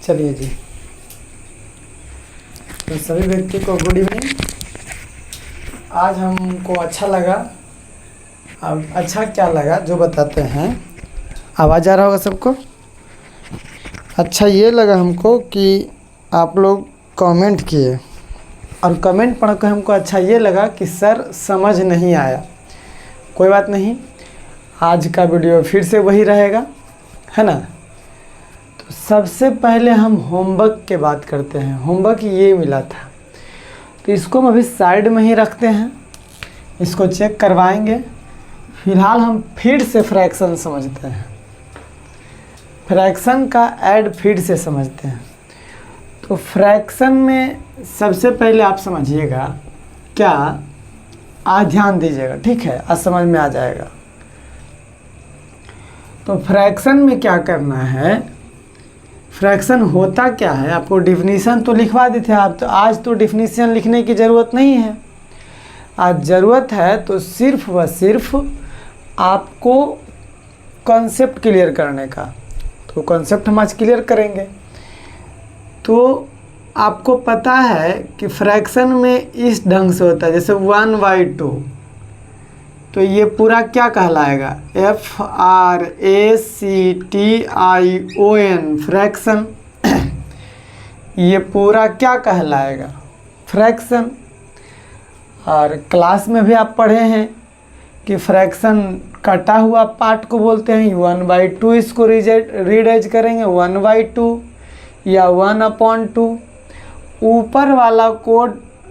चलिए जी, तो सभी व्यक्ति को गुड इवनिंग। आज हमको अच्छा लगा। अब अच्छा क्या लगा जो बताते हैं। आवाज़ आ रहा होगा सबको। अच्छा ये लगा हमको कि आप लोग कमेंट किए, और कमेंट पढ़ कर हमको अच्छा ये लगा कि सर समझ नहीं आया। कोई बात नहीं, आज का वीडियो फिर से वही रहेगा, है ना। तो सबसे पहले हम होमवर्क के बात करते हैं। होमवर्क ये मिला था, तो इसको हम अभी साइड में ही रखते हैं, इसको चेक करवाएंगे। फिलहाल हम फिर से फ्रैक्शन समझते हैं, फ्रैक्शन का ऐड फिर से समझते हैं। तो फ्रैक्शन में सबसे पहले आप समझिएगा क्या, आज ध्यान दीजिएगा, ठीक है, आज समझ में आ जाएगा। तो फ्रैक्शन में क्या करना है, फ्रैक्शन होता क्या है, आपको डिफिनीशन तो लिखवा दी थी आप, तो आज तो डिफिनीशन लिखने की ज़रूरत नहीं है। आज ज़रूरत है तो सिर्फ व सिर्फ आपको कॉन्सेप्ट क्लियर करने का। तो कॉन्सेप्ट हम आज क्लियर करेंगे। तो आपको पता है कि फ्रैक्शन में इस ढंग से होता है, जैसे 1/2, तो ये पूरा क्या कहलाएगा, FRACTION फ्रैक्शन। ये पूरा क्या कहलाएगा, फ्रैक्शन। और क्लास में भी आप पढ़े हैं कि फ्रैक्शन कटा हुआ पार्ट को बोलते हैं 1/2। इसको रीडाइज करेंगे 1/2 या 1/2। ऊपर वाला को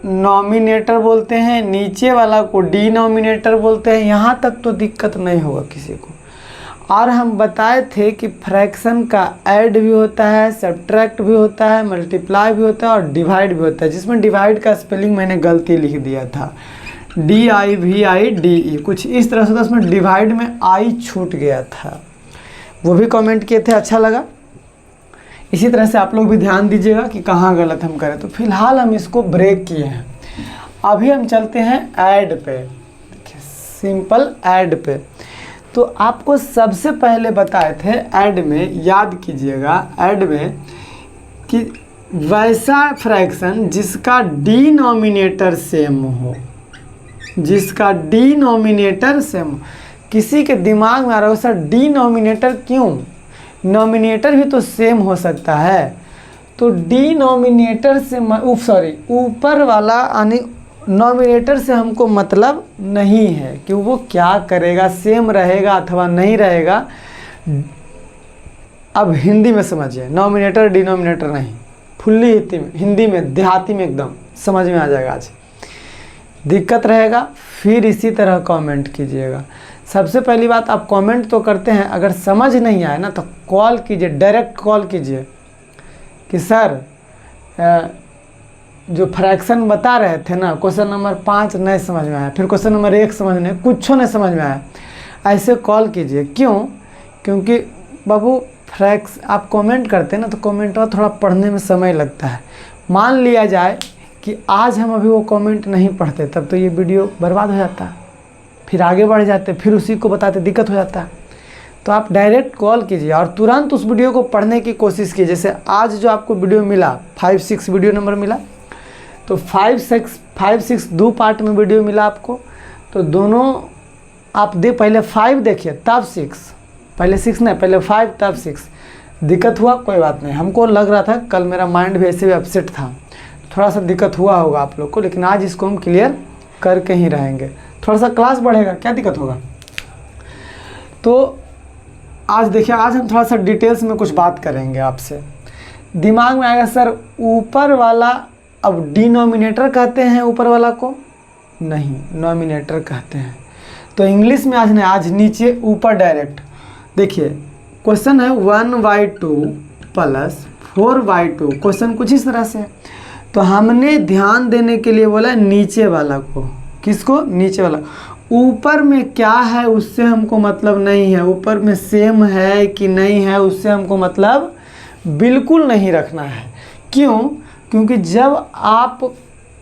नॉमिनेटर बोलते हैं, नीचे वाला को डिनोमिनेटर बोलते हैं। यहाँ तक तो दिक्कत नहीं होगा किसी को। और हम बताए थे कि फ्रैक्शन का ऐड भी होता है, सब्ट्रैक्ट भी होता है, मल्टीप्लाई भी होता है और डिवाइड भी होता है। जिसमें डिवाइड का स्पेलिंग मैंने गलती लिख दिया था, DIVIDE, कुछ इस तरह से था, उसमें डिवाइड में आई छूट गया था। वो भी कमेंट किए थे, अच्छा लगा। इसी तरह से आप लोग भी ध्यान दीजिएगा कि कहाँ गलत हम करें। तो फिलहाल हम इसको ब्रेक किए हैं, अभी हम चलते हैं ऐड पे। देखिए सिंपल ऐड पे। तो आपको सबसे पहले बताए थे ऐड में, याद कीजिएगा ऐड में, कि वैसा फ्रैक्शन जिसका डिनोमिनेटर सेम हो, जिसका डिनोमिनेटर सेम हो। किसी के दिमाग में आ रहा हो सर डिनोमिनेटर क्यों, नॉमिनेटर भी तो सेम हो सकता है। तो डिनोमिनेटर से ऊपर वाला यानी नॉमिनेटर से हमको मतलब नहीं है कि वो क्या करेगा, सेम रहेगा अथवा नहीं रहेगा। अब हिंदी में समझिए, नॉमिनेटर डिनोमिनेटर नहीं, फुल्ली हिंदी में देहाती में एकदम समझ में आ जाएगा। आज दिक्कत रहेगा फिर इसी तरह कमेंट कीजिएगा। सबसे पहली बात, आप कमेंट तो करते हैं, अगर समझ नहीं आए ना तो कॉल कीजिए, डायरेक्ट कॉल कीजिए कि सर जो फ्रैक्शन बता रहे थे ना, क्वेश्चन नंबर 5 नहीं समझ में आया, फिर क्वेश्चन नंबर 1 समझ में, कुछ नहीं समझ में आया, ऐसे कॉल कीजिए। क्यों? क्योंकि बाबू आप कमेंट करते हैं ना, तो कमेंट में थोड़ा पढ़ने में समय लगता है। मान लिया जाए कि आज हम अभी वो कमेंट नहीं पढ़ते, तब तो ये वीडियो बर्बाद हो जाता, फिर आगे बढ़ जाते, फिर उसी को बताते, दिक्कत हो जाता। तो आप डायरेक्ट कॉल कीजिए और तुरंत उस वीडियो को पढ़ने की कोशिश कीजिए। जैसे आज जो आपको वीडियो मिला 5-6 वीडियो नंबर मिला, तो 5-6 दो पार्ट में वीडियो मिला आपको। तो दोनों आप पहले 5 देखिए तब 6, पहले 6 नहीं, पहले 5 तब 6। दिक्कत हुआ, कोई बात नहीं, हमको लग रहा था कल मेरा माइंड भी ऐसे भी अपसेट था, थोड़ा सा दिक्कत हुआ होगा आप लोग को, लेकिन आज इसको हम क्लियर करके ही रहेंगे। थोड़ा सा क्लास बढ़ेगा, क्या दिक्कत होगा। तो आज देखिए, आज हम थोड़ा सा डिटेल्स में कुछ बात करेंगे आपसे। दिमाग में आएगा सर ऊपर वाला, अब डिनोमिनेटर कहते हैं ऊपर वाला को, नहीं नॉमिनेटर कहते हैं। तो इंग्लिश में आज नहीं, आज नीचे ऊपर डायरेक्ट। देखिए क्वेश्चन है 1/2 प्लस 4/2, क्वेश्चन कुछ इस तरह से है। तो हमने ध्यान देने के लिए बोला नीचे वाला को, किसको, नीचे वाला। ऊपर में क्या है उससे हमको मतलब नहीं है, ऊपर में सेम है कि नहीं है उससे हमको मतलब बिल्कुल नहीं रखना है। क्यों? क्योंकि जब आप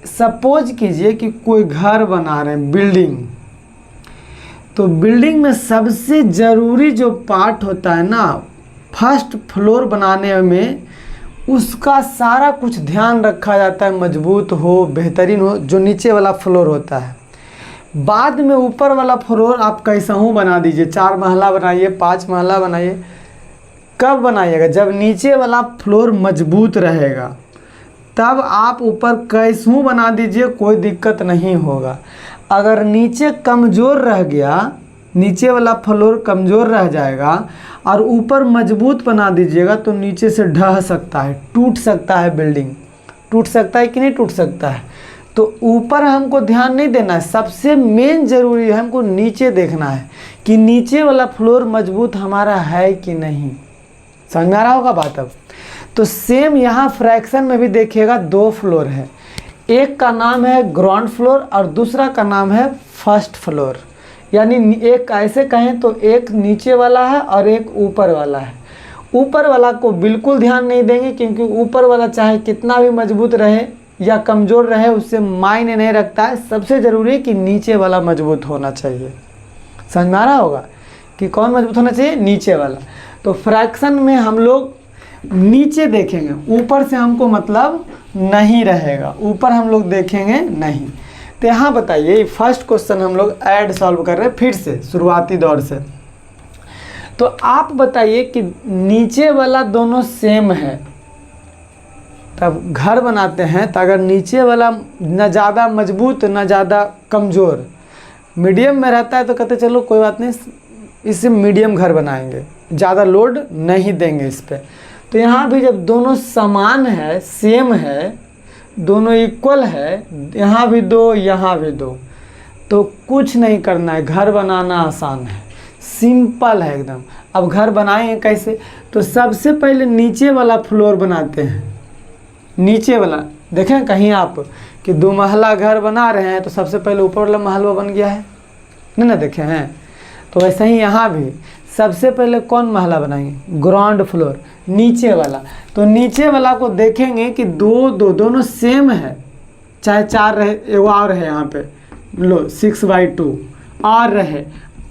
सपोज कीजिए कि कोई घर बना रहे हैं, बिल्डिंग, तो बिल्डिंग में सबसे ज़रूरी जो पार्ट होता है ना, फर्स्ट फ्लोर बनाने में उसका सारा कुछ ध्यान रखा जाता है, मजबूत हो, बेहतरीन हो, जो नीचे वाला फ्लोर होता है। बाद में ऊपर वाला फ्लोर आप कैसा हूँ बना दीजिए, 4 महला बनाइए, 5 महला बनाइए, कब बनाइएगा? जब नीचे वाला फ्लोर मजबूत रहेगा, तब आप ऊपर कैसूँ बना दीजिए, कोई दिक्कत नहीं होगा। अगर नीचे कमज़ोर रह गया, नीचे वाला फ्लोर कमज़ोर रह जाएगा और ऊपर मजबूत बना दीजिएगा, तो नीचे से ढह सकता है, टूट सकता है, बिल्डिंग टूट सकता है कि नहीं टूट सकता है। तो ऊपर हमको ध्यान नहीं देना है, सबसे मेन ज़रूरी है हमको नीचे देखना है कि नीचे वाला फ्लोर मजबूत हमारा है कि नहीं। समझ में आ रहा होगा बात अब? तो सेम यहाँ फ्रैक्शन में भी देखिएगा, 2 फ्लोर है, एक का नाम है ग्राउंड फ्लोर और दूसरा का नाम है फर्स्ट फ्लोर। यानी एक ऐसे कहें तो एक नीचे वाला है और एक ऊपर वाला है। ऊपर वाला को बिल्कुल ध्यान नहीं देंगे, क्योंकि ऊपर वाला चाहे कितना भी मजबूत रहे या कमज़ोर रहे, उससे मायने नहीं रखता है। सबसे ज़रूरी है कि नीचे वाला मजबूत होना चाहिए। समझ में आ रहा होगा कि कौन मजबूत होना चाहिए? नीचे वाला। तो फ्रैक्शन में हम लोग नीचे देखेंगे, ऊपर से हमको मतलब नहीं रहेगा, ऊपर हम लोग देखेंगे नहीं। तो यहाँ बताइए, फर्स्ट क्वेश्चन हम लोग ऐड सॉल्व कर रहे हैं फिर से शुरुआती दौर से। तो आप बताइए कि नीचे वाला दोनों सेम है, तब घर बनाते हैं, तो अगर नीचे वाला न ज़्यादा मजबूत न ज़्यादा कमज़ोर, मीडियम में रहता है, तो कहते चलो कोई बात नहीं, इससे मीडियम घर बनाएंगे, ज़्यादा लोड नहीं देंगे इस पर। तो यहाँ भी जब दोनों समान है, सेम है, दोनों इक्वल है, यहाँ भी 2 यहाँ भी 2, तो कुछ नहीं करना है, घर बनाना आसान है, सिंपल है एकदम। अब घर बनाएंगे कैसे? तो सबसे पहले नीचे वाला फ्लोर बनाते हैं। नीचे वाला देखें कहीं आप कि 2 महला घर बना रहे हैं, तो सबसे पहले ऊपर वाला महला बन गया है, नहीं ना देखे हैं? तो वैसे ही यहाँ भी सबसे पहले कौन महला बनाएंगे? ग्राउंड फ्लोर, नीचे वाला। तो नीचे वाला को देखेंगे कि 2 दोनों सेम है, चाहे 4 रहे, एगो और है यहाँ पे, लो 6/2 और रहे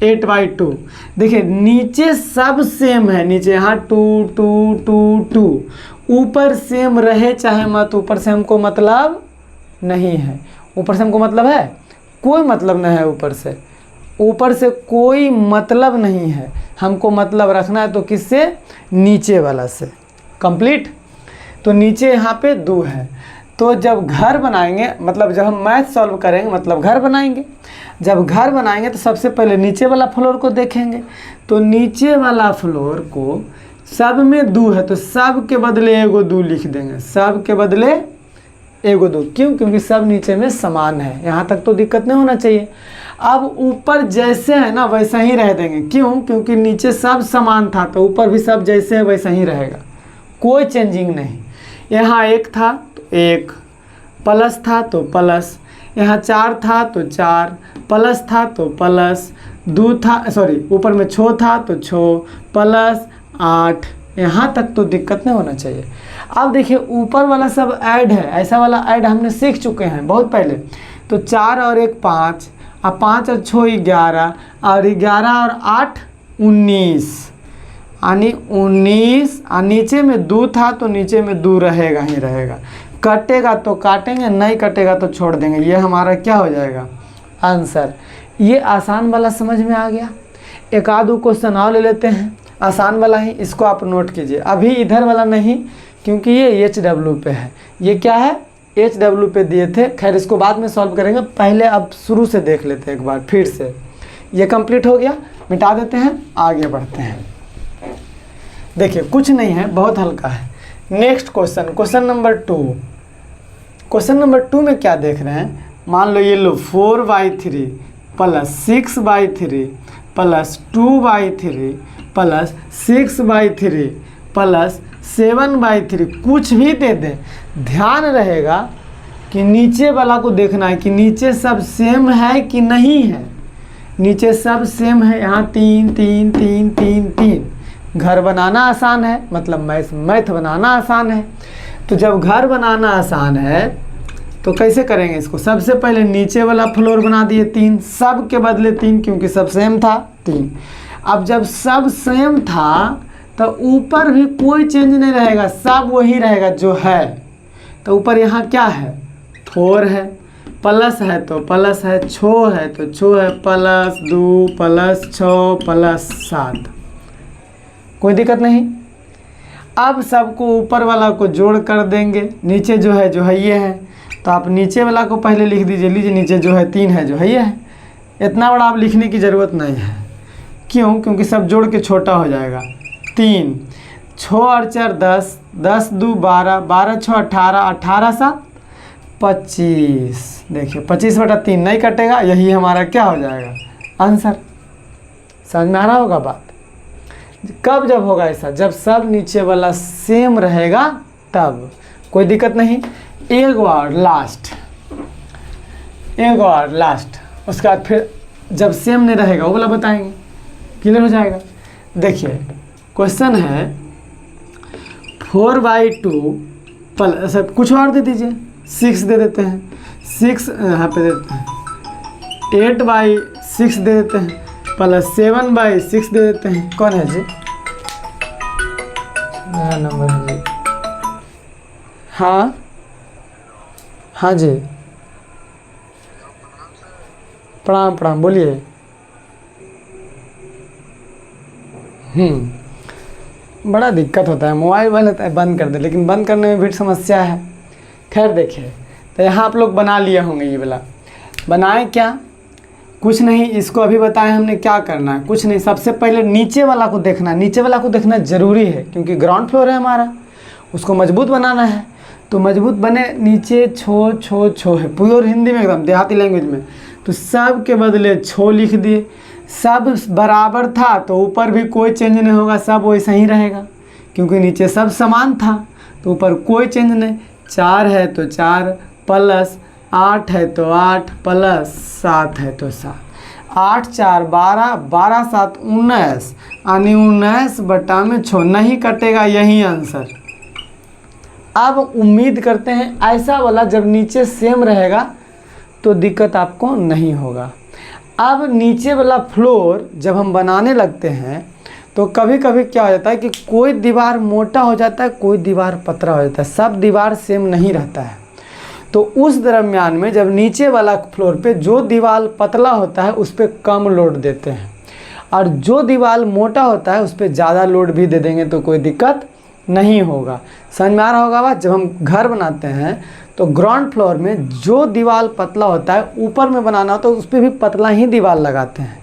8/2। देखिए नीचे सब सेम है, नीचे यहाँ 2 2 2 2, ऊपर सेम रहे चाहे मत, ऊपर से हमको मतलब नहीं है। ऊपर से हमको मतलब है? कोई मतलब नहीं है ऊपर से, ऊपर से कोई मतलब नहीं है। हमको मतलब रखना है तो किससे? नीचे वाला से। कंप्लीट। तो नीचे यहाँ पे 2 है। तो जब घर बनाएंगे, मतलब जब हम मैथ सॉल्व करेंगे, मतलब घर बनाएंगे, जब घर बनाएंगे तो सबसे पहले नीचे वाला फ्लोर को देखेंगे। तो नीचे वाला फ्लोर को सब में 2 है, तो सब के बदले एगो 2 लिख देंगे, सब के बदले एगो 2। क्यों? क्योंकि सब नीचे में समान है, यहाँ तक तो दिक्कत नहीं होना चाहिए। अब ऊपर जैसे है ना वैसा ही रह देंगे। क्यों? क्योंकि नीचे सब समान था, तो ऊपर भी सब जैसे है वैसा ही रहेगा, कोई चेंजिंग नहीं। यहाँ 1 था तो 1, प्लस था तो प्लस, यहाँ 4 था तो 4, प्लस था तो प्लस, 2 था, सॉरी ऊपर में 6 था तो 6, प्लस 8, यहाँ तक तो दिक्कत नहीं होना चाहिए। अब देखिए ऊपर वाला सब ऐड है, ऐसा वाला ऐड हमने सीख चुके हैं बहुत पहले। तो 4 और 1 5, अब 5 और 6 11, और 11 और 8 19, यानी 19। और नीचे में 2 था तो नीचे में 2 रहेगा ही रहेगा, कटेगा तो काटेंगे, नहीं कटेगा तो छोड़ देंगे। ये हमारा क्या हो जाएगा? आंसर। ये आसान वाला समझ में आ गया। एक आध क्वेश्चन और ले लेते हैं, आसान वाला ही, इसको आप नोट कीजिए। अभी इधर वाला नहीं, क्योंकि ये HW पे है। ये क्या है? HW पे दिए थे, खैर इसको बाद में सॉल्व करेंगे, पहले अब शुरू से देख लेते हैं एक बार फिर से। ये कंप्लीट हो गया, मिटा देते हैं, आगे बढ़ते हैं। देखिए कुछ नहीं है, बहुत हल्का है। Next question, question number 2। Question number 2 में क्या देख रहे हैं? मान लो ये लो 4/3 प्लस 6/3 प्लस 2/3 प्लस 6/3 प्लस 7/3, कुछ भी दे दें, ध्यान रहेगा कि नीचे वाला को देखना है कि नीचे सब सेम है कि नहीं है। नीचे सब सेम है, यहाँ 3 3 3 3 3। घर बनाना आसान है, मतलब मैथ बनाना आसान है। तो जब घर बनाना आसान है तो कैसे करेंगे इसको? सबसे पहले नीचे वाला फ्लोर बना दिए 3, सब के बदले 3, क्योंकि सब सेम था 3। अब जब सब सेम था तो ऊपर भी कोई चेंज नहीं रहेगा, सब वही रहेगा जो है। तो ऊपर यहाँ क्या है, 4 है, प्लस है तो प्लस है, 6 है तो 6 है, प्लस 2 प्लस 6 प्लस 7, कोई दिक्कत नहीं। अब सबको ऊपर वाला को जोड़ कर देंगे, नीचे जो है ये है, तो आप नीचे वाला को पहले लिख दीजिए। लीजिए नीचे जो है 3 है, जो है ये है। इतना बड़ा आप लिखने की ज़रूरत नहीं है, क्यों? क्योंकि सब जोड़ के छोटा हो जाएगा। 3, 6 और 4 10, 10 2 12, 12 6 18, 18 7 25। देखिए 25/3 नहीं कटेगा, यही हमारा क्या हो जाएगा, आंसर। समझ में आ रहा होगा बात? कब जब होगा ऐसा, जब सब नीचे वाला सेम रहेगा तब, कोई दिक्कत नहीं। एक बार लास्ट, उसके बाद फिर जब सेम नहीं रहेगा वो वाला बताएंगे, क्लियर हो जाएगा। देखिए क्वेश्चन है 4/2 प्लस, कुछ और दे दीजिए, 6 दे देते हैं, 6 यहाँ पे देते हैं, 8/6 दे देते हैं, प्लस 7/6 दे देते हैं। कौन है जी? नया नंबर है जी। हाँ जी, प्रणाम बोलिए। बड़ा दिक्कत होता है, मोबाइल बंद होता है, बंद कर दे, लेकिन बंद करने में भी समस्या है। खैर देखिए, तो यहाँ आप लोग बना लिए होंगे, ये वाला बनाए क्या, कुछ नहीं, इसको अभी बताएं हमने क्या करना है, कुछ नहीं। सबसे पहले नीचे वाला को देखना, नीचे वाला को देखना ज़रूरी है, क्योंकि ग्राउंड फ्लोर है हमारा, उसको मजबूत बनाना है। तो मजबूत बने, नीचे छो है, प्योर हिंदी में एकदम देहाती लैंग्वेज में, तो सब के बदले छो लिख दिए। सब बराबर था तो ऊपर भी कोई चेंज नहीं होगा, सब वैसा ही रहेगा, क्योंकि नीचे सब समान था, तो ऊपर कोई चेंज नहीं। 4 है तो 4, प्लस 8 है तो 8, प्लस 7 है तो 7। 8 4 12, 12 7 19, यानी 19/6 नहीं कटेगा, यही आंसर। अब उम्मीद करते हैं ऐसा वाला जब नीचे सेम रहेगा तो दिक्कत आपको नहीं होगा। अब नीचे वाला फ्लोर जब हम बनाने लगते हैं तो कभी कभी क्या हो जाता है कि कोई दीवार मोटा हो जाता है, कोई दीवार पतला हो जाता है, सब दीवार सेम नहीं रहता है। तो उस दरमियान में जब नीचे वाला फ्लोर पे जो दीवार पतला होता है उस पर कम लोड देते हैं, और जो दीवार मोटा होता है उस पर ज़्यादा लोड भी दे देंगे तो कोई दिक्कत नहीं होगा। समझ में आ रहा होगा बात? जब हम घर बनाते हैं तो ग्राउंड फ्लोर में जो दीवार पतला होता है ऊपर में बनाना होता है उस पर भी पतला ही दीवार लगाते हैं,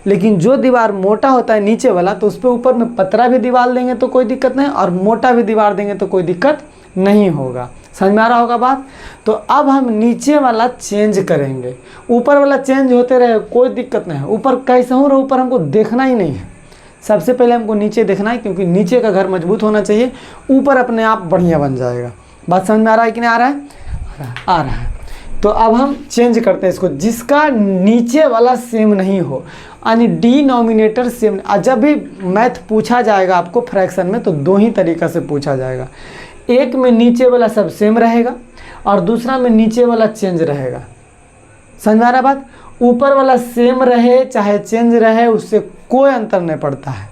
लेकिन जो दीवार मोटा होता है नीचे वाला तो उस पर ऊपर में पतला भी दीवार देंगे तो कोई दिक्कत नहीं, और मोटा भी दीवार देंगे तो कोई दिक्कत नहीं होगा। समझ में आ रहा होगा बात? तो अब हम नीचे वाला चेंज करेंगे, ऊपर वाला चेंज होते रहे कोई दिक्कत नहीं है। ऊपर कैसे हो रहा, ऊपर हमको देखना ही नहीं है, सबसे पहले हमको नीचे देखना है, क्योंकि नीचे का घर मजबूत होना चाहिए, ऊपर अपने आप बढ़िया बन जाएगा। बात समझ में आ रहा है कि नहीं आ रहा है? आ रहा है। तो अब हम चेंज करते हैं इसको, जिसका नीचे वाला सेम नहीं हो, यानी डिनोमिनेटर सेम। जब भी मैथ पूछा जाएगा आपको फ्रैक्शन में तो दो ही तरीक़ा से पूछा जाएगा, एक में नीचे वाला सब सेम रहेगा और दूसरा में नीचे वाला चेंज रहेगा। समझ में आ रहा बात? ऊपर वाला सेम रहे चाहे चेंज रहे उससे कोई अंतर नहीं पड़ता है,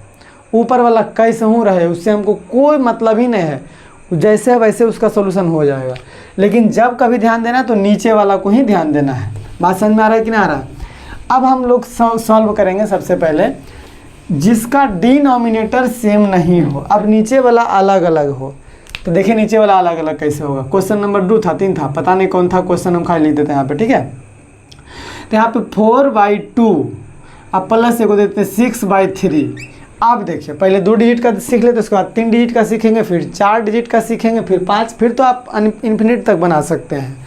ऊपर वाला कैसे हूँ रहे उससे हमको कोई मतलब ही नहीं है, जैसे वैसे उसका सोल्यूशन हो जाएगा। लेकिन जब कभी ध्यान देना है तो नीचे वाला को ही ध्यान देना है। बात समझ में आ रहा है कि नहीं आ रहा? अब हम लोग सॉल्व करेंगे सबसे पहले जिसका डिनोमिनेटर सेम नहीं हो। अब नीचे वाला अलग अलग हो, तो देखिए नीचे वाला अलग अलग कैसे होगा। क्वेश्चन नंबर 2 था, 3 था, पता नहीं कौन था क्वेश्चन, हम खाली लिख देते हैं यहाँ पे, ठीक है। तो यहाँ पे 4/2 अब प्लस को देते हैं 6/3। आप देखिए पहले 2 डिजिट का सीख लेते, उसके बाद 3 डिजिट का सीखेंगे, फिर 4 डिजिट का सीखेंगे, फिर 5, फिर तो आप इन्फिनिट तक बना सकते हैं।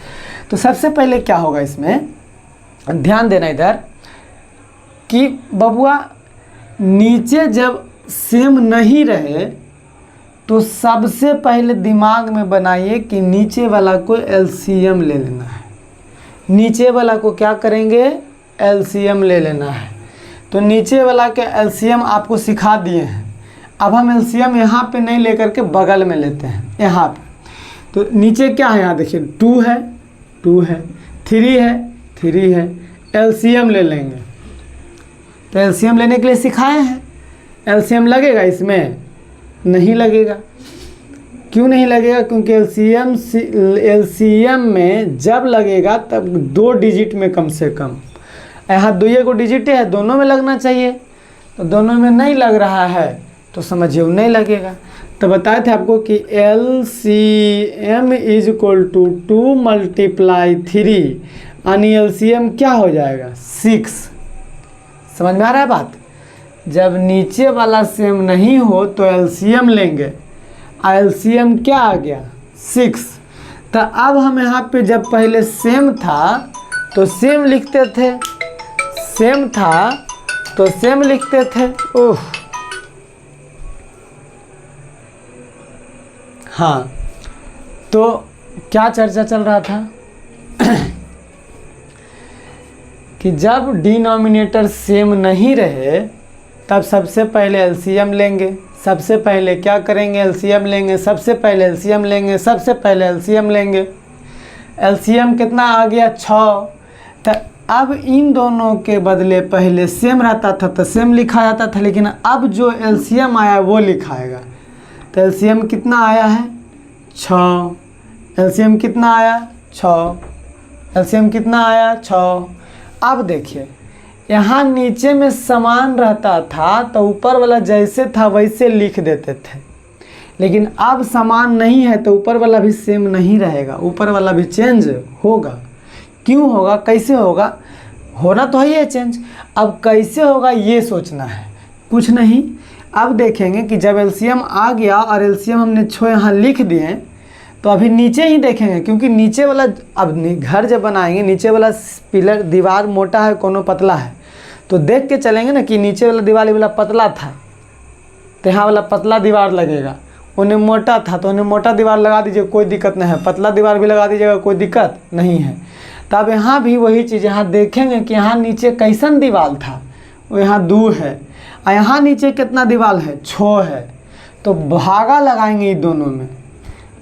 तो सबसे पहले क्या होगा इसमें, ध्यान देना इधर कि बबुआ नीचे जब सेम नहीं रहे तो सबसे पहले दिमाग में बनाइए कि नीचे वाला को एलसीएम ले लेना है। नीचे वाला को क्या करेंगे, एलसीएम ले लेना है। तो नीचे वाला के एलसीएम आपको सिखा दिए हैं। अब हम एलसीएम यहाँ पे नहीं लेकर के बगल में लेते हैं, यहाँ पे। तो नीचे क्या है, यहाँ देखिए 2 है, 3 है, 3 है, एलसीएम ले लेंगे। तो एलसीएम लेने के लिए सिखाए हैं, एलसीएम लगेगा इसमें, नहीं लगेगा। क्यों नहीं लगेगा? क्योंकि एलसीएम में जब लगेगा तब 2 डिजिट में कम से कम, यहाँ 2 को डिजिट है, दोनों में लगना चाहिए, तो दोनों में नहीं लग रहा है तो समझिए नहीं लगेगा। तो बताए थे आपको कि LCM इज इक्वल टू 2 × 3 यानी LCM क्या हो जाएगा 6। समझ में आ रहा है बात? जब नीचे वाला सेम नहीं हो तो LCM लेंगे, LCM क्या आ गया 6। तो अब हम यहाँ पे जब पहले सेम था तो सेम लिखते थे, सेम था तो सेम लिखते थे। ओह हाँ, तो क्या चर्चा चल रहा था कि जब डिनोमिनेटर सेम नहीं रहे तब सबसे पहले LCM लेंगे। सबसे पहले क्या करेंगे? LCM लेंगे। सबसे पहले LCM लेंगे। सबसे पहले LCM लेंगे। LCM कितना आ गया 6। तो अब इन दोनों के बदले पहले सेम रहता था तो सेम लिखा जाता था, लेकिन अब जो LCM आया वो लिखाएगा। तो LCM कितना आया है 6। LCM कितना आया 6। LCM कितना आया 6। अब देखिए यहाँ नीचे में समान रहता था तो ऊपर वाला जैसे था वैसे लिख देते थे, लेकिन अब समान नहीं है तो ऊपर वाला भी सेम नहीं रहेगा, ऊपर वाला भी चेंज होगा। क्यों होगा? कैसे होगा? होना तो है चेंज। अब कैसे होगा ये सोचना है, कुछ नहीं। अब देखेंगे कि जब LCM आ गया और LCM हमने 6 यहाँ लिख दिए तो अभी नीचे ही देखेंगे, क्योंकि नीचे वाला अब घर जब बनाएंगे नीचे वाला पिलर दीवार मोटा है कोनो पतला है तो देख के चलेंगे ना कि नीचे वाला दीवार वाला पतला था तो यहाँ वाला पतला दीवार लगेगा, उन्हें मोटा था तो उन्हें मोटा दीवार लगा दीजिए, कोई दिक्कत नहीं है। पतला दीवार भी लगा दीजिएगा, कोई दिक्कत नहीं है। तब यहाँ भी वही चीज़, यहाँ देखेंगे कि यहाँ नीचे कैसन दीवार था, वो यहाँ 2 है और यहाँ नीचे कितना दीवार है 6 है। तो भागा लगाएंगे इन दोनों में,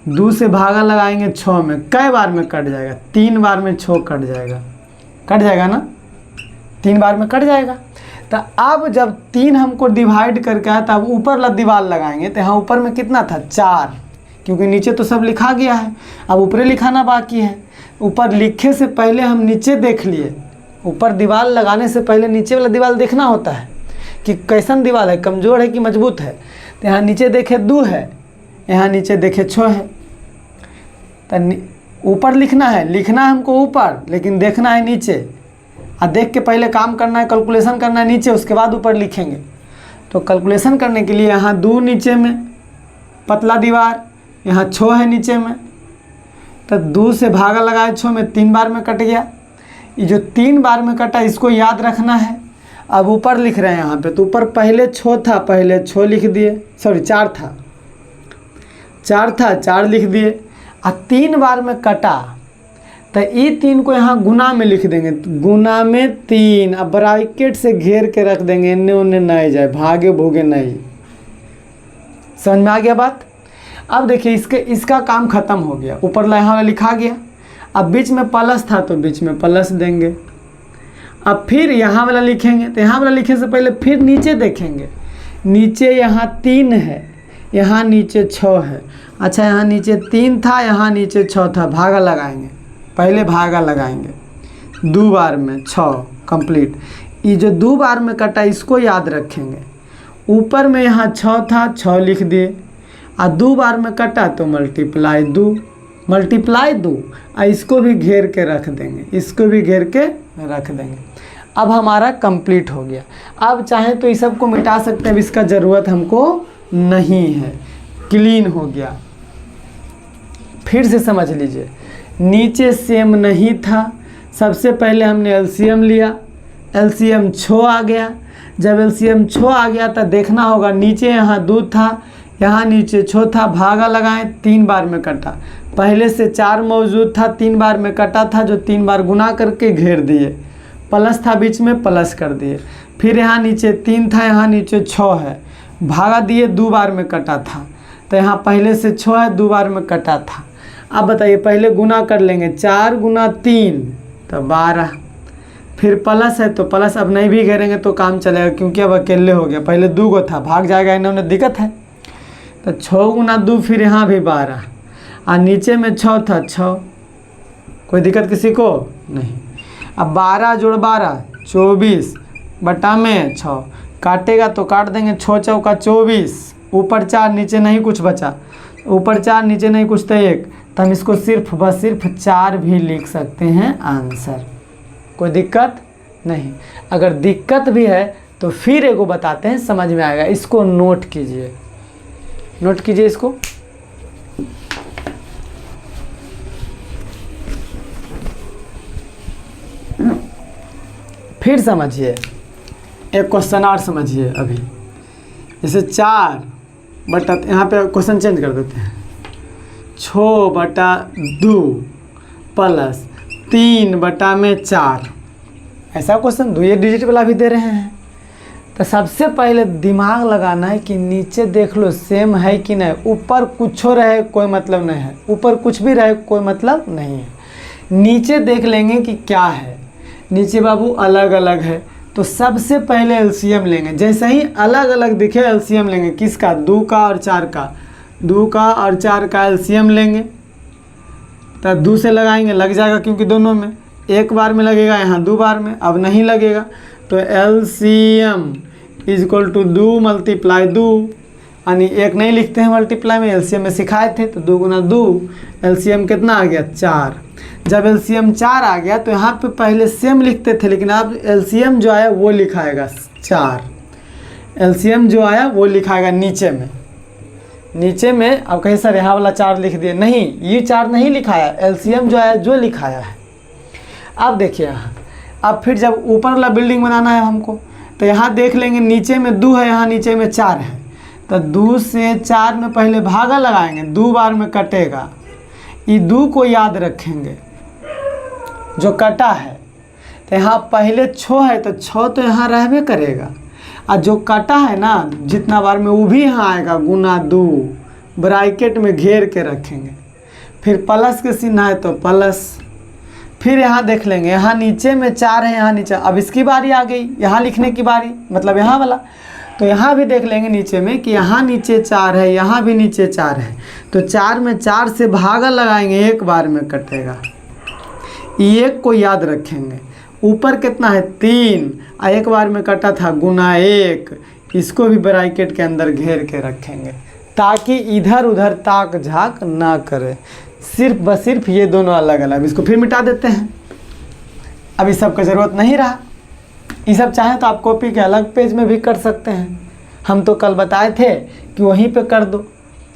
2 से भागा लगाएंगे 6 में, कई बार में कट जाएगा? 3 बार में 6 कट जाएगा, कट जाएगा ना, 3 बार में कट जाएगा। तो अब जब 3 हमको डिवाइड करके आया तब ऊपर वाला दीवार लगाएंगे तो यहाँ ऊपर में कितना था 4, क्योंकि नीचे तो सब लिखा गया है, अब ऊपरे लिखाना बाकी है। ऊपर लिखे से पहले हम नीचे देख लिए, ऊपर दीवार लगाने से पहले नीचे वाला दीवार देखना होता है कि कैसन दीवार है, कमज़ोर है कि मजबूत है। तो यहाँ नीचे देखे 2 है, यहाँ नीचे देखे 6 है। तो ऊपर लिखना है हमको ऊपर, लेकिन देखना है नीचे, और देख के पहले काम करना है, कैलकुलेशन करना है नीचे, उसके बाद ऊपर लिखेंगे। तो कैलकुलेशन करने के लिए यहाँ 2 नीचे में पतला दीवार, यहाँ 6 है नीचे में, तो 2 से भागा लगाए 6 में, 3 बार में कट गया। ये जो 3 बार में कटा इसको याद रखना है। अब ऊपर लिख रहे हैं यहाँ पे, तो ऊपर पहले 6 था, पहले 6 लिख दिए, सॉरी 4 था, 4 लिख दिए, और 3 बार में कटा तो ये 3 को यहाँ गुना में लिख देंगे, गुना में 3, अब ब्रैकेट से घेर के रख देंगे, इन्ने उन्ने नहीं जाए, भागे भोगे नहीं। समझ में आ गया बात? अब देखिए इसका काम खत्म हो गया, ऊपर यहाँ लिखा गया। अब बीच में प्लस था तो बीच में प्लस देंगे। अब फिर यहाँ वाला लिखेंगे, तो यहाँ वाला लिखने से पहले फिर नीचे देखेंगे, नीचे यहाँ 3 है, यहाँ नीचे 6 है। अच्छा यहाँ नीचे 3 था, यहाँ नीचे 6 था, भागा लगाएंगे, पहले भागा लगाएंगे 2 बार में 6 कंप्लीट। ये जो 2 बार में कटा इसको याद रखेंगे, ऊपर में यहाँ 6 था, 6 लिख दिए, और 2 बार में कटा तो मल्टीप्लाई 2, और इसको भी घेर के रख देंगे, इसको भी घेर के रख देंगे। अब हमारा कंप्लीट हो गया। अब चाहे तो इस सब को मिटा सकते हैं, अब इसका ज़रूरत हमको नहीं है, क्लीन हो गया। फिर से समझ लीजिए, नीचे सेम नहीं था, सबसे पहले हमने LCM लिया, LCM 6 आ गया। जब LCM 6 आ गया तो देखना होगा नीचे यहाँ 2 था, यहाँ नीचे 6 था, भागा लगाएं, 3 बार में कटा, पहले से 4 मौजूद था, 3 बार में कटा था, जो 3 बार गुना करके घेर दिए, प्लस था बीच में प्लस कर दिए। फिर यहाँ नीचे 3 था, यहाँ नीचे 6 है, भागा दिए, 2 बार में कटा था, तो यहाँ पहले से 6 है, 2 बार में कटा था। अब बताइए, पहले गुना कर लेंगे, 4 गुना 3 तो 12, फिर प्लस है तो प्लस, अब नहीं भी घेरेंगे तो काम चलेगा, क्योंकि अब अकेले हो गया, पहले 2 गो था, भाग जाएगा, इन्होंने दिक्कत है। तो 6 गुना 2 फिर यहाँ भी 12 और नीचे में 6 था 6। कोई दिक्कत किसी को नहीं। अब 12 जोड़ 12 24 बटा में 6 काटेगा तो काट देंगे। 6 चौका 24, ऊपर 4 नीचे नहीं कुछ बचा, ऊपर 4 नीचे नहीं कुछ तो 1, तो हम इसको सिर्फ बस सिर्फ 4 भी लिख सकते हैं आंसर। कोई दिक्कत नहीं। अगर दिक्कत भी है तो फिर एगो बताते हैं, समझ में आएगा। इसको नोट कीजिए, नोट कीजिए इसको। फिर समझिए, एक क्वेश्चन और समझिए अभी। जैसे 4 बटा, यहाँ पे क्वेश्चन चेंज कर देते हैं, 6 बटा 2 प्लस 3 बटा में 4, ऐसा क्वेश्चन 2 डिजिट वाला भी दे रहे हैं। तो सबसे पहले दिमाग लगाना है कि नीचे देख लो सेम है कि नहीं। ऊपर कुछ रहे कोई मतलब नहीं है, ऊपर कुछ भी रहे कोई मतलब नहीं है। नीचे देख लेंगे कि क्या है। नीचे बाबू अलग अलग है, तो सबसे पहले एलसीएम लेंगे। जैसे ही अलग अलग दिखे एलसीएम लेंगे। किसका? 2 का और 4 का। 2 का और 4 का एलसीएम लेंगे। तब 2 से लगाएंगे, लग जाएगा क्योंकि दोनों में एक बार में लगेगा, यहाँ 2 बार में अब नहीं लगेगा। तो LCM is equal to 2 multiply 2, यानी एक नहीं लिखते हैं मल्टीप्लाई में, एलसीएम में सिखाए थे। तो 2 गुना 2, एलसीएम कितना आ गया? 4। जब एलसीएम 4 आ गया तो यहाँ पे पहले सेम लिखते थे, लेकिन अब एलसीएम जो आया वो लिखाएगा 4। एलसीएम जो आया वो लिखाएगा नीचे में। नीचे में अब कहीं सर यहाँ वाला 4 लिख दिए, नहीं, ये 4 नहीं लिखाया, एलसीएम जो आया जो लिखाया है। अब देखिए यहाँ, अब फिर जब ऊपर वाला बिल्डिंग बनाना है हमको, तो यहाँ देख लेंगे नीचे में 2 है, यहाँ नीचे में 4 है। तो 2 से 4 में पहले भागा लगाएंगे, 2 बार में कटेगा। ये 2 को याद रखेंगे जो कटा है। तो यहाँ पहले 6 है तो 6 तो यहाँ रहबे करेगा, और जो कटा है ना जितना बार में वो भी यहाँ आएगा, गुना 2 ब्रैकेट में घेर के रखेंगे। फिर प्लस के चिन्ह है तो प्लस। फिर यहाँ देख लेंगे, यहाँ नीचे में 4 है, यहाँ नीचे। अब इसकी बारी आ गई, यहाँ लिखने की बारी, मतलब यहाँ वाला। तो यहाँ भी देख लेंगे नीचे में कि यहाँ नीचे 4 है, यहाँ भी नीचे 4 है। तो 4 में 4 से भागा लगाएंगे, एक बार में कटेगा। एक को याद रखेंगे। ऊपर कितना है? 3, और एक बार में कटा था गुना 1। इसको भी ब्रैकेट के अंदर घेर के रखेंगे ताकि इधर उधर ताक झाक ना करे। सिर्फ बस सिर्फ ये दोनों अलग अलग। इसको फिर मिटा देते हैं, अब इस सब का ज़रूरत नहीं रहा। ये सब चाहें तो आप कॉपी के अलग पेज में भी कर सकते हैं। हम तो कल बताए थे कि वहीं पे कर दो,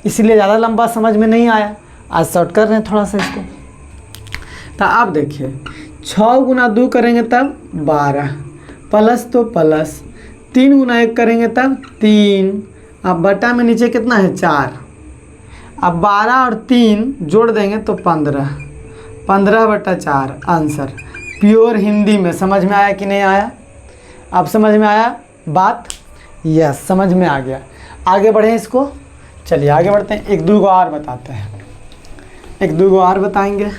इसलिए ज़्यादा लंबा समझ में नहीं आया। आज शॉर्ट कर रहे हैं थोड़ा सा इसको। तो आप देखिए, 6 गुना 2 करेंगे तब 12, प्लस तो प्लस, 3 गुना 1 करेंगे तब 3, अब बटा में नीचे कितना है? 4। अब 12 और 3 जोड़ देंगे तो 15, 15 बटा 4 आंसर। प्योर हिंदी में समझ में आया कि नहीं आया? अब समझ में आया बात? यस, समझ में आ गया। आगे बढ़ें इसको, चलिए आगे बढ़ते हैं। 1-2 को और बताते हैं, 1-2 को और बताएंगे।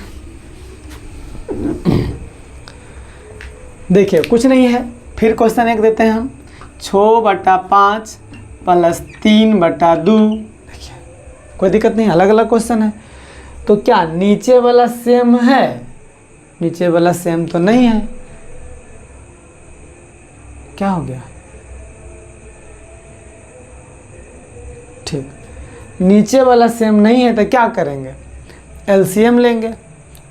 देखिए कुछ नहीं है, फिर क्वेश्चन 1 देते हैं हम। 6 बटा 5 प्लस 3 बटा 2। देखिए कोई दिक्कत नहीं, अलग अलग क्वेश्चन है। तो क्या नीचे वाला सेम है? नीचे वाला सेम तो नहीं है। क्या हो गया? ठीक, नीचे वाला सेम नहीं है तो क्या करेंगे? एलसीएम लेंगे।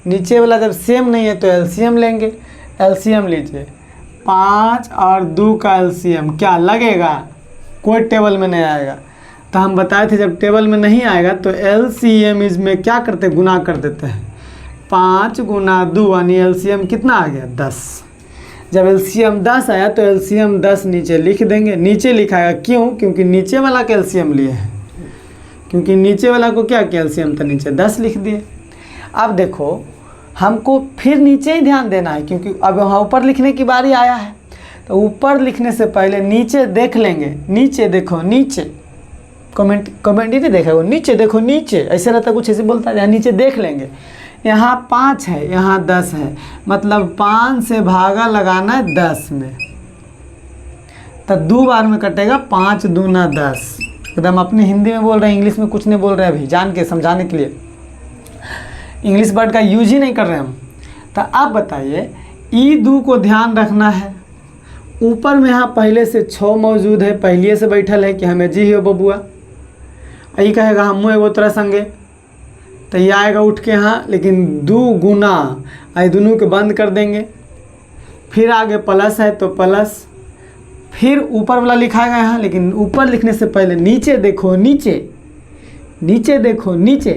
नीचे वाला जब सेम नहीं है तो एलसीएम लेंगे। एलसीएम लीजिए, 5 और 2 का एलसीएम क्या लगेगा? कोई टेबल में नहीं आएगा। तो हम बताए थे जब टेबल में नहीं आएगा तो एलसीएम इसमें क्या करते? गुना कर देते हैं। 5 गुना 2 यानी एलसीएम कितना आ गया? 10। जब एलसीएम 10 आया तो एलसीएम 10 नीचे लिख देंगे। नीचे लिखाएगा क्यों? क्योंकि नीचे वाला का एलसीएम लिए हैं, क्योंकि नीचे वाला को क्या किया? एलसीएम तो नीचे 10 लिख दिए। अब देखो हमको फिर नीचे ही ध्यान देना है, क्योंकि अब वहाँ ऊपर लिखने की बारी आया है। तो ऊपर लिखने से पहले नीचे देख लेंगे। नीचे देखो, नीचे कमेंट ही नहीं देखा वो, नीचे देखो, नीचे ऐसे रहता, कुछ ऐसे बोलता है। नीचे देख लेंगे, यहाँ 5 है, यहाँ 10 है, मतलब 5 से भागा लगाना है 10 में। तो 2 बार में कटेगा, 5 दूना 10। एकदम अपनी हिंदी में बोल रहे हैं, इंग्लिश में कुछ नहीं बोल रहे हैं अभी, जान के समझाने के लिए इंग्लिश वर्ड का यूज ही नहीं कर रहे हम। तो आप बताइए, ई दू को ध्यान रखना है। ऊपर में यहाँ पहले से 6 मौजूद है, पहले से बैठल है कि हमें जी हो बबुआ, यही कहेगा हम एगो तरह संगे, तो ये आएगा उठ के यहाँ, लेकिन 2 गुना आई दोनों के बंद कर देंगे। फिर आगे प्लस है तो प्लस, फिर ऊपर वाला लिखाएगा यहाँ, लेकिन ऊपर लिखने से पहले नीचे देखो, नीचे नीचे देखो नीचे,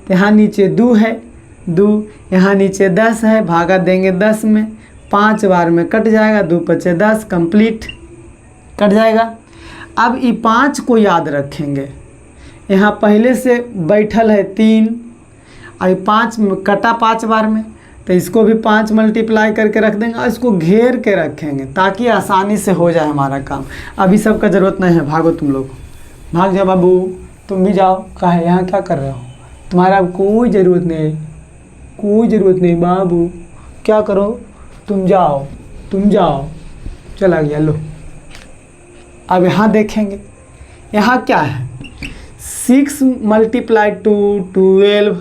तो यहाँ नीचे 2 है, 2 यहाँ नीचे 10 है, भागा देंगे 10 में, 5 बार में कट जाएगा, 2 पचे 10 कंप्लीट कट जाएगा। अब ये 5 को याद रखेंगे, यहाँ पहले से बैठल है 3, और 5 में कटा 5 बार में, तो इसको भी 5 मल्टीप्लाई करके रख देंगे और इसको घेर के रखेंगे ताकि आसानी से हो जाए हमारा काम। अभी सबका ज़रूरत नहीं है, भागो तुम लोग, भाग जाओ बाबू, तुम भी जाओ। कहे यहाँ क्या कर रहे हो, तुम्हारा कोई ज़रूरत नहीं, कोई ज़रूरत नहीं बाबू, क्या करो तुम जाओ, तुम जाओ, चला गया लो। अब यहाँ देखेंगे, यहाँ क्या है, 6 मल्टीप्लाई 2 12,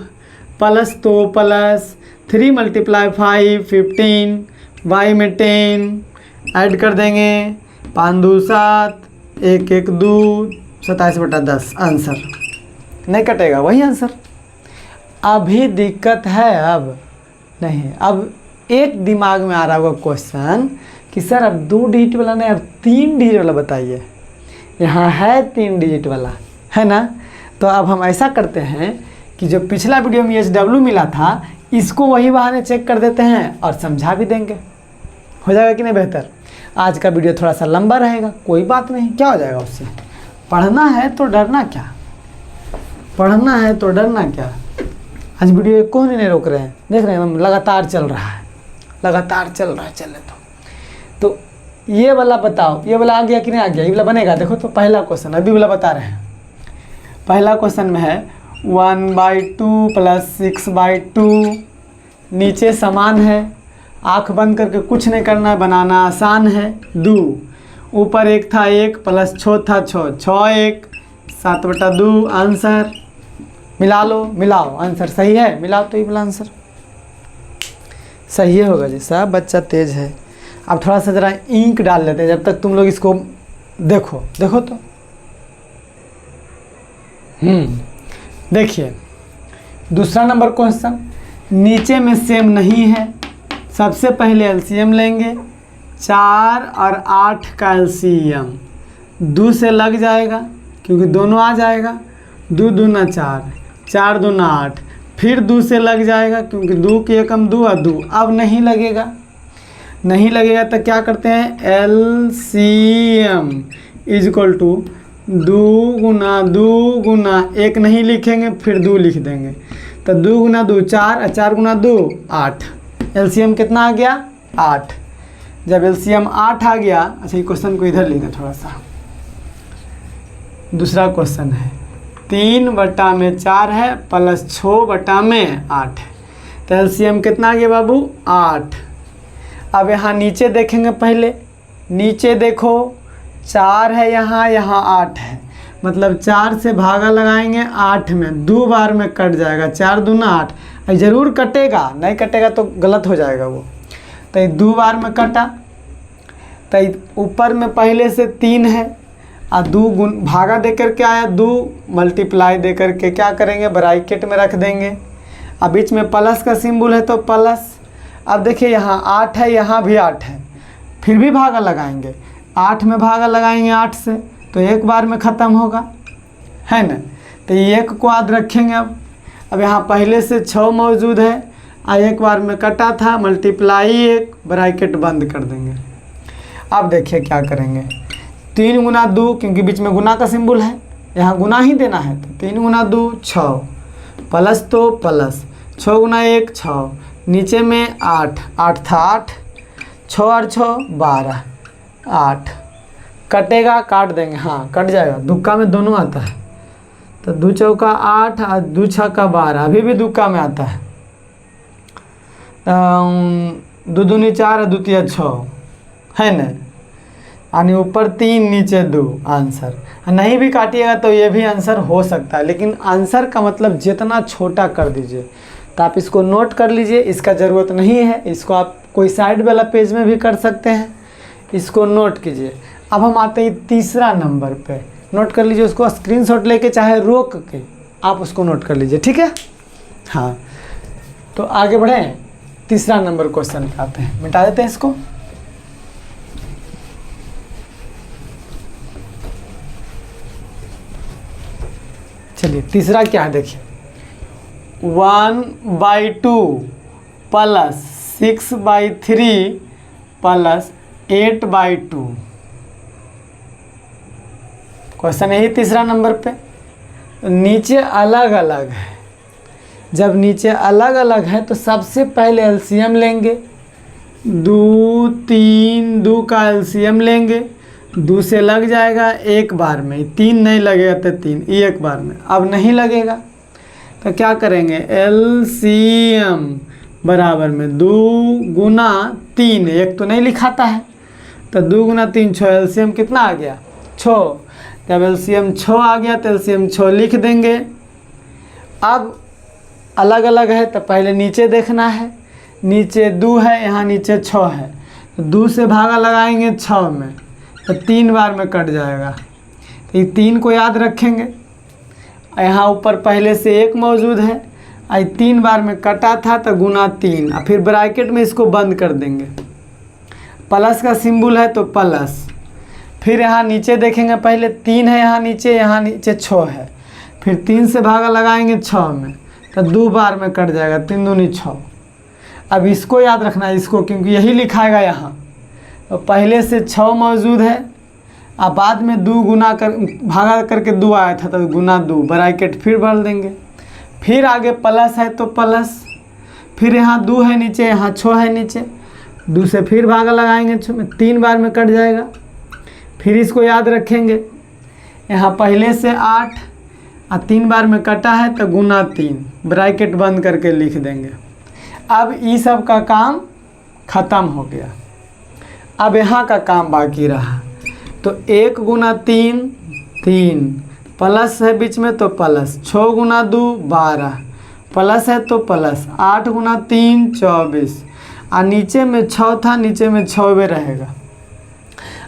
प्लस तो प्लस 3 मल्टीप्लाई 5 15, वाई में 10 ऐड कर देंगे, 5 2 7, 1 1 2 27/10 आंसर नहीं कटेगा, वही आंसर। अभी दिक्कत है, अब नहीं, अब एक दिमाग में आ रहा होगा क्वेश्चन कि सर अब 2 डिजिट वाला नहीं, अब 3 डिजिट वाला बताइए। यहाँ है 3 डिजिट वाला, है ना। तो अब हम ऐसा करते हैं कि जो पिछला वीडियो में SW मिला था, इसको वही बहाने चेक कर देते हैं और समझा भी देंगे, हो जाएगा कि नहीं बेहतर। आज का वीडियो थोड़ा सा लंबा रहेगा, कोई बात नहीं, क्या हो जाएगा उससे। पढ़ना है तो डरना क्या, पढ़ना है तो डरना क्या। आज वीडियो को नहीं रोक रहे हैं, देख रहे हैं लगातार चल रहा है, लगातार चल रहा है, चले तो ये वाला बताओ, ये वाला आ गया कि नहीं आ गया, ये वाला बनेगा। देखो तो पहला क्वेश्चन अभी वाला बता रहे हैं, पहला क्वेश्चन में है 1/2 + 6/2, नीचे समान है, आँख बंद करके कुछ नहीं करना है, बनाना आसान है। 2 ऊपर 1 था 1 प्लस 6 था 6, 6 1 7/2 आंसर। मिला लो, मिलाओ, आंसर सही है, मिलाओ तो ये वाला आंसर सही होगा जी। सब बच्चा तेज है। अब थोड़ा सा ज़रा इंक डाल लेते हैं जब तक तुम लोग इसको देखो, देखो तो देखिए दूसरा नंबर क्वेश्चन, नीचे में सेम नहीं है। सबसे पहले एलसीएम लेंगे, 4 और 8 का एलसीएम 2 से लग जाएगा क्योंकि दोनों आ जाएगा, 2 दूना 4, 4 दूना 8, फिर 2 से लग जाएगा क्योंकि 2 की एकम 2 और 2। अब नहीं लगेगा, नहीं लगेगा तो क्या करते हैं, एलसीएम = 2 गुना 2 गुना 1 नहीं लिखेंगे, फिर 2 लिख देंगे, तो 2 गुना 2 4 और 4 गुना 2 8। एलसीएम कितना आ गया, 8। जब एलसीएम 8 आ गया, अच्छा ये क्वेश्चन को इधर लिखते थोड़ा सा। दूसरा क्वेश्चन है 3/4 है प्लस 6/8 है, तो एलसीएम कितना आ गया बाबू, 8। अब यहाँ नीचे देखेंगे, पहले नीचे देखो, 4 है यहाँ, यहाँ 8 है, मतलब 4 से भागा लगाएंगे 8 में, 2 बार में कट जाएगा, 4 दूना 8। ज़रूर कटेगा, नहीं कटेगा तो गलत हो जाएगा वो। तो ये 2 बार में कटा, तो ऊपर में पहले से 3 है और 2 गुण भागा दे करके आया, 2 मल्टीप्लाई दे करके क्या करेंगे, ब्रैकेट में रख देंगे। अब बीच में प्लस का सिंबल है तो प्लस। अब देखिए यहाँ 8 है, यहाँ भी 8 है, फिर भी भागा लगाएंगे, 8 में भागा लगाएंगे 8 से, तो एक बार में ख़त्म होगा, है ना। तो ये 1 को याद रखेंगे। अब यहाँ पहले से 6 मौजूद है और एक बार में कटा था, मल्टीप्लाई 1, ब्रैकेट बंद कर देंगे। अब देखिए क्या करेंगे, 3 गुना 2, क्योंकि बीच में गुना का सिंबल है, यहाँ गुना ही देना है, तो 3 गुना 2 6, प्लस तो प्लस, 6 गुना 1 6, नीचे में 8, 8 था 8, 6 और 6 12, 8 कटेगा, काट देंगे, हाँ कट जाएगा, दुक्का में दोनों आता है, तो 2 चौका 8 और 2 छक्का 12, अभी भी दुक्का में आता है। 2 दूनी 4 और 2 तिया 6, है न। यानी ऊपर 3 नीचे 2 आंसर। नहीं भी काटिएगा तो ये भी आंसर हो सकता है, लेकिन आंसर का मतलब जितना छोटा कर दीजिए। तो आप इसको नोट कर लीजिए, इसका ज़रूरत नहीं है, इसको आप कोई साइड वाला पेज में भी कर सकते हैं, इसको नोट कीजिए। अब हम आते हैं तीसरा नंबर पे, नोट कर लीजिए, उसको स्क्रीनशॉट लेके चाहे रोक के आप उसको नोट कर लीजिए, ठीक है। हाँ, तो आगे बढ़ें, तीसरा नंबर क्वेश्चन पे आते हैं, मिटा देते हैं इसको। चलिए तीसरा क्या है देखिए, 1/2 प्लस 6/3 प्लस 8/2। क्वेश्चन यही तीसरा नंबर पे, नीचे अलग अलग है। जब नीचे अलग अलग है तो सबसे पहले एलसीएम लेंगे, 2 3 2 का एलसीएम लेंगे, 2 से लग जाएगा एक बार में, 3 नहीं लगेगा तो 3 एक बार में। अब नहीं लगेगा तो क्या करेंगे, एलसीएम बराबर में 2 गुना 3, एक तो नहीं लिखाता है, तो 2 गुना 3 6, एलसीएम कितना आ गया 6। जब एलसीएम 6 आ गया तो एलसीएम 6 लिख देंगे। अब अलग अलग है तो पहले नीचे देखना है, नीचे 2 है, यहाँ नीचे 6 है, तो 2 से भागा लगाएंगे 6 में, तो 3 बार में कट जाएगा। तो ये 3 को याद रखेंगे, यहाँ ऊपर पहले से 1 मौजूद है, आई 3 बार में कटा था तो गुना 3, और फिर ब्रैकेट में इसको बंद कर देंगे, प्लस का सिंबल है तो प्लस। फिर यहाँ नीचे देखेंगे, पहले 3 है यहाँ नीचे 6 है, फिर 3 से भागा लगाएंगे 6 में, तो 2 बार में कट जाएगा, 3 दूनी 6। अब इसको याद रखना है, इसको क्योंकि यही लिखाएगा यहाँ, तो पहले से 6 मौजूद है, अब बाद में 2 गुना कर भागा करके 2 आया था तो गुना 2, ब्रैकेट फिर भर देंगे। फिर आगे प्लस है तो प्लस, फिर यहाँ 2 है नीचे, यहाँ 6 है नीचे, 2 से फिर भागा लगाएंगे 6 में, 3 बार में कट जाएगा। फिर इसको याद रखेंगे, यहाँ पहले से 8 और 3 बार में कटा है तो गुना 3, ब्रैकेट बंद करके लिख देंगे। अब ये सब का काम ख़त्म हो गया। अब यहाँ का काम बाकी रहा, तो 1 गुना 3 3, प्लस है बीच में तो प्लस, 6 गुना 2 12, प्लस है तो प्लस, 8 गुना 3 24, और नीचे में 6 था, नीचे में 6 रहेगा।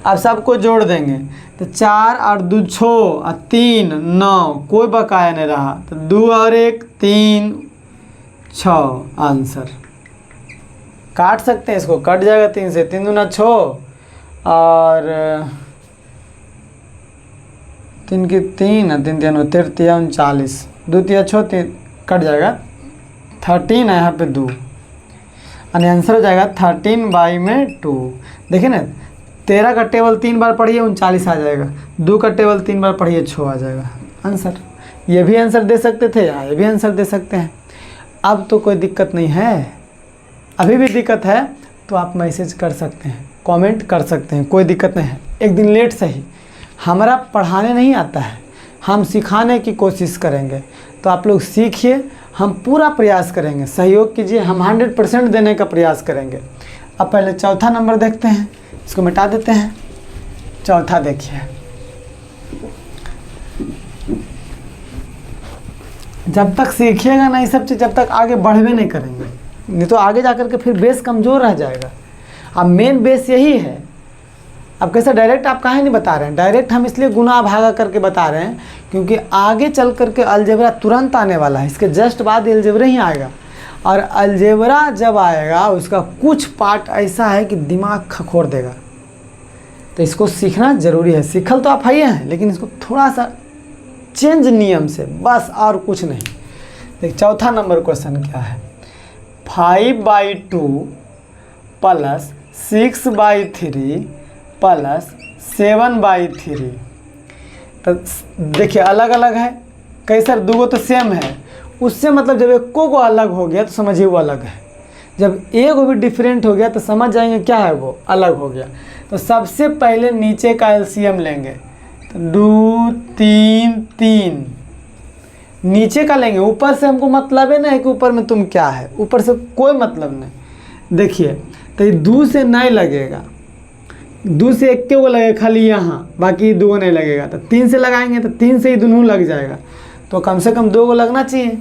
अब सबको जोड़ देंगे तो 4 और 2 6 और 3 9, कोई बकाया नहीं रहा, तो 2 और 1 3 6 आंसर। काट सकते हैं इसको, कट जाएगा 3 से, 3 दूना 6 और 3 की 3 और 3 3 3 39, 2 3 6 3 कट जाएगा, 13 है यहाँ पे 2, यानी आंसर हो जाएगा 13/2। देखिए ना, 13 का टेबल 3 बार पढ़िए 39 आ जाएगा, 2 का टेबल 3 बार पढ़िए 6 आ जाएगा आंसर। ये भी आंसर दे सकते थे, यहाँ ये भी आंसर दे सकते हैं। अब तो कोई दिक्कत नहीं है, अभी भी दिक्कत है तो आप मैसेज कर सकते हैं, कमेंट कर सकते हैं, कोई दिक्कत नहीं है। एक दिन लेट सही, हमारा पढ़ाने नहीं आता है, हम सिखाने की कोशिश करेंगे, तो आप लोग सीखिए, हम पूरा प्रयास करेंगे, सहयोग कीजिए, हम 100% देने का प्रयास करेंगे। अब पहले चौथा नंबर देखते हैं, इसको मिटा देते हैं। चौथा देखिए, जब तक सीखिएगा ना ये सब चीज़, जब तक आगे बढ़वे नहीं करेंगे, नहीं तो आगे जाकर के फिर बेस कमज़ोर रह जाएगा। अब मेन बेस यही है। अब कैसे डायरेक्ट आप काहे नहीं बता रहे हैं, डायरेक्ट हम इसलिए गुना भागा करके बता रहे हैं क्योंकि आगे चल करके अलजेब्रा तुरंत आने वाला है, इसके जस्ट बाद अलजेब्रा ही आएगा। और अलजेब्रा जब आएगा उसका कुछ पार्ट ऐसा है कि दिमाग खखोर देगा, तो इसको सीखना ज़रूरी है। सीखल तो आप हैं, लेकिन इसको थोड़ा सा चेंज नियम से, बस और कुछ नहीं। देख चौथा नंबर क्वेश्चन क्या है, 5/2 प्लस 6/3 प्लस 7/3। तो देखिए अलग अलग है, कैसे दूगो तो सेम है, उससे मतलब जब एक को अलग हो गया तो समझिए वो अलग है, जब एक भी डिफरेंट हो गया तो समझ जाएंगे क्या है वो अलग हो गया। तो सबसे पहले नीचे का एलसीएम लेंगे, तो 2 3 3 नीचे का लेंगे, ऊपर से हमको मतलब है ना कि ऊपर में तुम क्या है, ऊपर से कोई मतलब नहीं। देखिए तो ये 2 से नहीं लगेगा, 2 से 1 को लगेगा खाली यहाँ, बाकी 2 नहीं लगेगा। तो 3 से लगाएंगे तो 3 से ही दोनों लग जाएगा, तो कम से कम 2 को लगना चाहिए।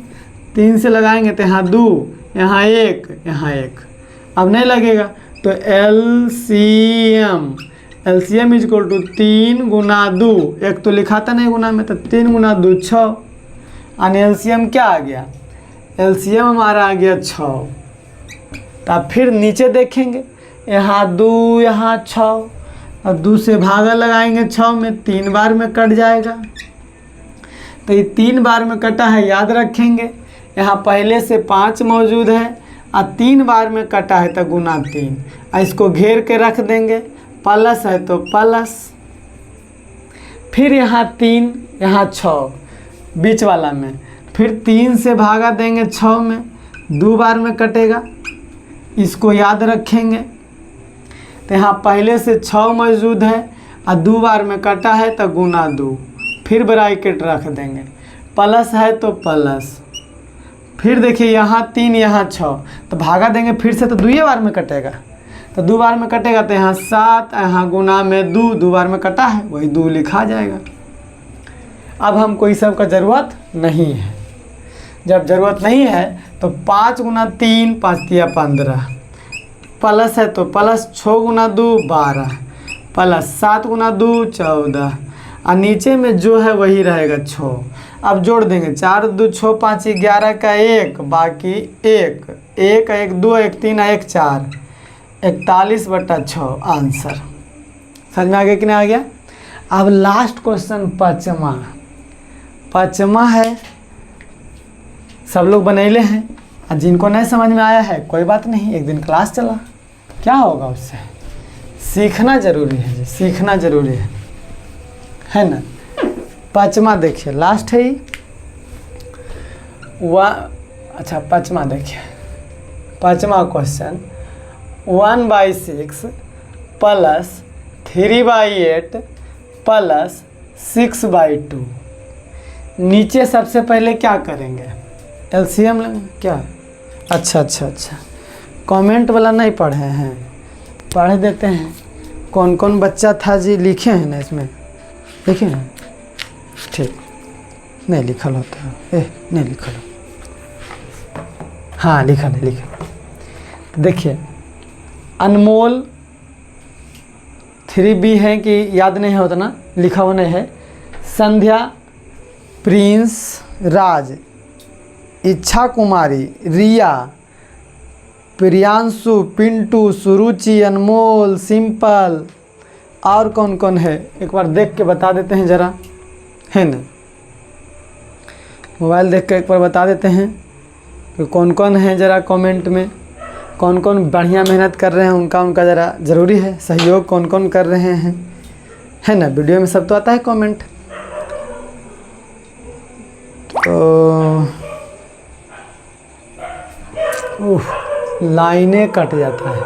3 से लगाएंगे तो यहाँ 2, यहाँ 1, यहाँ 1, अब नहीं लगेगा। तो एलसीएम इज इक्वल टू 3 गुना 2, 1 तो लिखा था नहीं गुना में, तो 3 गुना 2 6, यानी एलसीएम क्या आ गया, एलसीएम हमारा आ गया 6। तब फिर नीचे देखेंगे, यहाँ 2, यहाँ 6, अब 2 से भागा लगाएंगे 6 में, 3 बार में कट जाएगा। तो ये 3 बार में कटा है, याद रखेंगे। यहाँ पहले से 5 मौजूद है और 3 बार में कटा है तो गुना 3, इसको घेर के रख देंगे, प्लस है तो प्लस। फिर यहाँ 3, यहाँ 6 बीच वाला में, फिर 3 से भागा देंगे 6 में, 2 बार में कटेगा, इसको याद रखेंगे। तो यहाँ पहले से 6 मौजूद है और 2 बार में कटा है तो गुना 2, फिर ब्रैकेट रख देंगे, प्लस है तो प्लस। फिर देखिए यहाँ 3, यहाँ 6, तो भागा देंगे फिर से तो 2 बार में कटेगा, तो 2 बार में कटेगा तो यहाँ 7, यहाँ गुना में 2 बार में कटा है, वही 2 लिखा जाएगा। अब हमको इस सब का ज़रूरत नहीं है। जब ज़रूरत नहीं है तो 5 गुना 3, 5 तिया 15, प्लस है तो प्लस, 6 गुना 2 12, प्लस 7 गुना 2 14, और नीचे में जो है वही रहेगा 6। अब जोड़ देंगे, 4 2 6 5 11 का 1, बाकी 1 1 1 2 1 3 1 4, 41/6 आंसर। समझ में आ गया कि नहीं आ गया। अब लास्ट क्वेश्चन पाँचवा है, सब लोग बनैले हैं, और जिनको नहीं समझ में आया है कोई बात नहीं, एक दिन क्लास चला, क्या होगा उससे, सीखना जरूरी है जी, सीखना जरूरी है ना। 5वां देखिए, लास्ट है ही अच्छा 5वां देखिए, 5वां क्वेश्चन, 1/6 प्लस 3/8 प्लस 6/2। नीचे सबसे पहले क्या करेंगे, एलसीएम लेंगे क्या। अच्छा, कमेंट वाला नहीं पढ़े हैं, पढ़ देते हैं। कौन कौन बच्चा था जी, लिखे हैं ना इसमें, लिखे हैं, ठीक नहीं लिखल होता है, नहीं लिखल, हाँ लिखल है, लिखल। देखिए अनमोल 3B है कि याद नहीं होता ना, लिखा हुआ नहीं है। संध्या, प्रिंस, राज, इच्छा कुमारी, रिया, प्रियांशु, पिंटू, सुरुचि, अनमोल, सिंपल, और कौन कौन है एक बार देख के बता देते हैं ज़रा, है ना। मोबाइल देख के एक बार बता देते हैं कि कौन कौन है, ज़रा कमेंट में कौन कौन बढ़िया मेहनत कर रहे हैं, उनका ज़रा ज़रूरी है सहयोग, कौन कौन कर रहे हैं, है ना। वीडियो में सब तो आता है कमेंट, तो लाइनें कट जाता है।